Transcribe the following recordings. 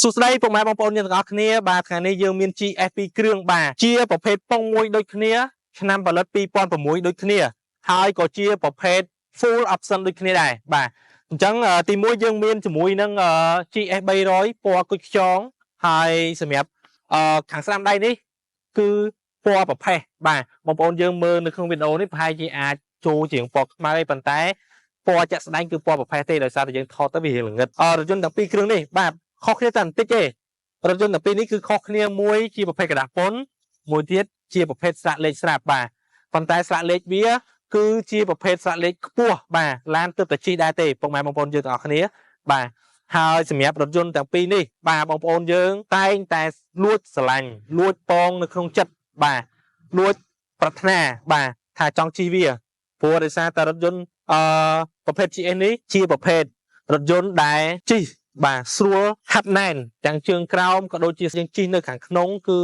សួស្តីពុកម៉ែបងប្អូនយើងទាំងអស់គ្នាបាទថ្ងៃនេះយើងមាន GF2 គ្រឿងបាទជាប្រភេទពងមួយដូចគ្នាឆ្នាំផលិត2006ដូចគ្នាហើយក៏ជាប្រភេទ full option ដូចគ្នាដែរបាទអញ្ចឹងទី1យើងមានជាមួយនឹង GS300 ពណ៌គុជខ្យងហើយសម្រាប់ខាងស្ដាំដៃនេះគឺពណ៌ប្រផេះបាទបងប្អូនយើងមើលនៅក្នុងវីដេអូនេះប្រហែលជាអាចចូលជាងពណ៌ខ្មៅប៉ុន្តែពណ៌ចាក់ស្ដែងគឺពណ៌ប្រផេះទេដោយសារតែយើងថតទៅវារៀងល្ងឹតរថយន្តទាំងពីរគ្រឿងនេះបាទខុសគ្នាតែបន្តិចទេរថយន្តទាំងពីរនេះគឺខុសគ្នាមួយជាប្រភេទกระดาษពុនមួយទៀតជាប្រភេទស្លាកលេខស្រាប់បាទប៉ុន្តែស្លាកលេខវាគឺជាប្រភេទស្លាកលេខខ្ពស់បាទឡានទើបតែជិះដែរទេពុកម៉ែបងប្អូនយើងទាំងអស់គ្នាបាទហើយសម្រាប់រថយន្តទាំងពីរនេះបាទបងប្អូនយើងតែងតែលួចស្រឡាញ់លួចពងនៅក្នុងចិត្តបាទលួចប្រាថ្នាបាទថាចង់ជិះវាព្រោះដោយសារតែរថយន្តប្រភេទ GS នេះជាប្រភេទរថយន្តដែលជិះបាទស្រួលហាត់ណែនទាំងជើងក្រោមក៏ដូចជាយើងជិះនៅខាងក្នុងគឺ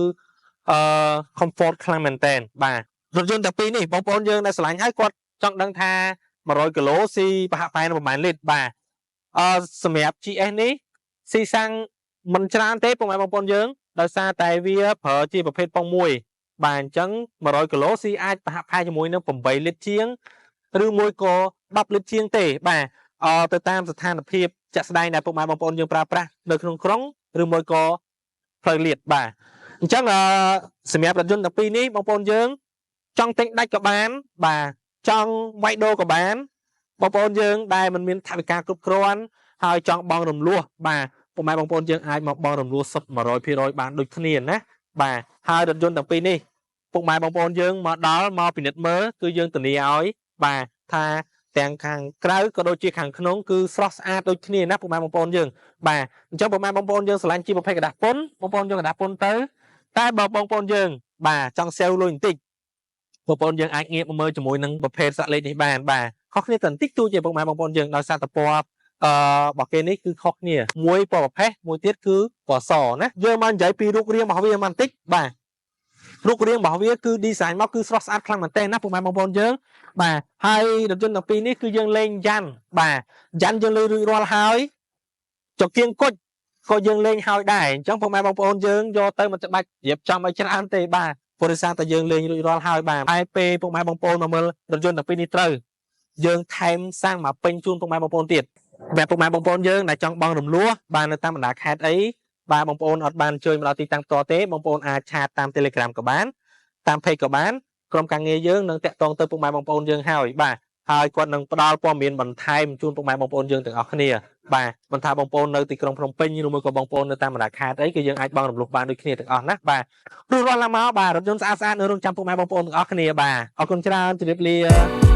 comfort ខ្លាំងមែនតើបាទរថយន្តទាំងពីរនេះបងប្អូនយើងដែលស្រឡាញ់ហើយគាត់ចង់ដឹងថា100គីឡូស៊ីប្រហាក់ប្រហែលប្រហែលលីត្របាទសម្រាប់ GS នេះស៊ីសាំងមិនច្រើនទេពុកម៉ែបងប្អូនយើងដោយសារតែវាប្រើជាប្រភេទពងមួយបាទអញ្ចឹង100គីឡូស៊ីអាចប្រហាក់ប្រហែលជាមួយនឹង8លីត្រជាងឬមួយក៏10លីត្រជាងទេបាទទៅតាមស្ថានភាពចាក់ស្ដែងដែលពុកម៉ែបងប្អូនយើងប្រើប្រាស់នៅក្នុងក្រុងឬមួយក៏ផ្លូវលាតបាទអញ្ចឹងសម្រាប់រថយន្តទាំងពីរនេះបងប្អូនយើងចង់ទិញដាច់ក៏បានបាទចង់វាយដូរក៏បានបងប្អូនយើងដែលមិនមានថវិកាគ្រប់គ្រាន់ហើយចង់បង់រំលោះបាទពុកម៉ែបងប្អូនយើងអាចមកបង់រំលោះសុទ្ធ 100% បានដូចគ្នាណាបាទហើយរថយន្តទាំងពីរនេះពុកម៉ែបងប្អូនយើងមកដល់មកពិនិត្យមើលគឺយើងធានាឲ្យបាទថាទាំងខាងក្រៅក៏ដូចជាខាងក្នុងគឺស្រស់ស្អាតដូចគ្នាណាពុកម៉ែបងប្អូនយើងបាទអញ្ចឹងពុកម៉ែបងប្អូនយើងស្រឡាញ់ជាប្រភេទกระดาษពុនបងប្អូនយើងกระดาษពុនទៅតែបើបងប្អូនយើងបាទចង់សេវលុយបន្តិចបងប្អូនយើងអាចងាកមកមើលជាមួយនឹងប្រភេទសាក់លេខនេះបានបាទខុសគ្នាតែបន្តិចទូជាពុកម៉ែបងប្អូនយើងដោយសារតែពណ៌របស់គេនេះគឺខុសគ្នាមួយពណ៌ប្រផេះមួយទៀតគឺពណ៌សណាយើងមកនិយាយពីរូបរាងរបស់វាបន្តិចបាទរូបរាងរបស់វាគឺ design មកគឺស្រស់ស្អាតខ្លាំងមែនទែនណាពុកម៉ែបងប្អូនយើងបាទហើយរថយន្តទាំងពីរនេះគឺយើងលេងយ៉ាន់បាទយ៉ាន់យើងលេងរួចរាល់ហើយចង្គៀងគុជក៏យើងលេងហើយដែរអញ្ចឹងពុកម៉ែបងប្អូនយើងយកទៅមិនច្បាច់រៀបចំឲ្យច្រើនទេបាទព្រោះដោយសារតែយើងលេងរួចរាល់ហើយបាទហើយពេលពុកម៉ែបងប្អូនមកមើលរថយន្តទាំងពីរនេះត្រូវយើងថែមសាំងមកពេញជូនពុកម៉ែបងប្អូនទៀតបែបពុកម៉ែបងប្អូនយើងដែលចង់បង់រំលោះបាននៅតាមបណ្ដាខេត្តអីបាទបងប្អូនអត់បានជួយមកដល់ទីតាំងផ្ទាល់ទេបងប្អូនអាចឆាតតាម Telegram ក៏បានតាម Page ក៏បានក្រុមការងារយើងនឹងតាក់ទងទៅពុកម៉ែបងប្អូនយើងហើយបាទហើយគាត់នឹងផ្ដល់ព័ត៌មានបន្ថែមជូនពុកម៉ែបងប្អូនយើងទាំងអស់គ្នាបាទមិនថាបងប្អូននៅទីក្រុងភ្នំពេញឬមួយក៏បងប្អូននៅតាមបណ្ដាខេត្តអីគឺយើងអាចបង់រំលោះបានដូចគ្នាទាំងអស់ណាបាទព្រោះរាល់ឡើងមកបាទរថយន្តស្អាតៗនៅរងចាំពុកម៉ែបងប្អូនទាំងអស់គ្នាបាទអរគុណច្រើនជម្រាបលា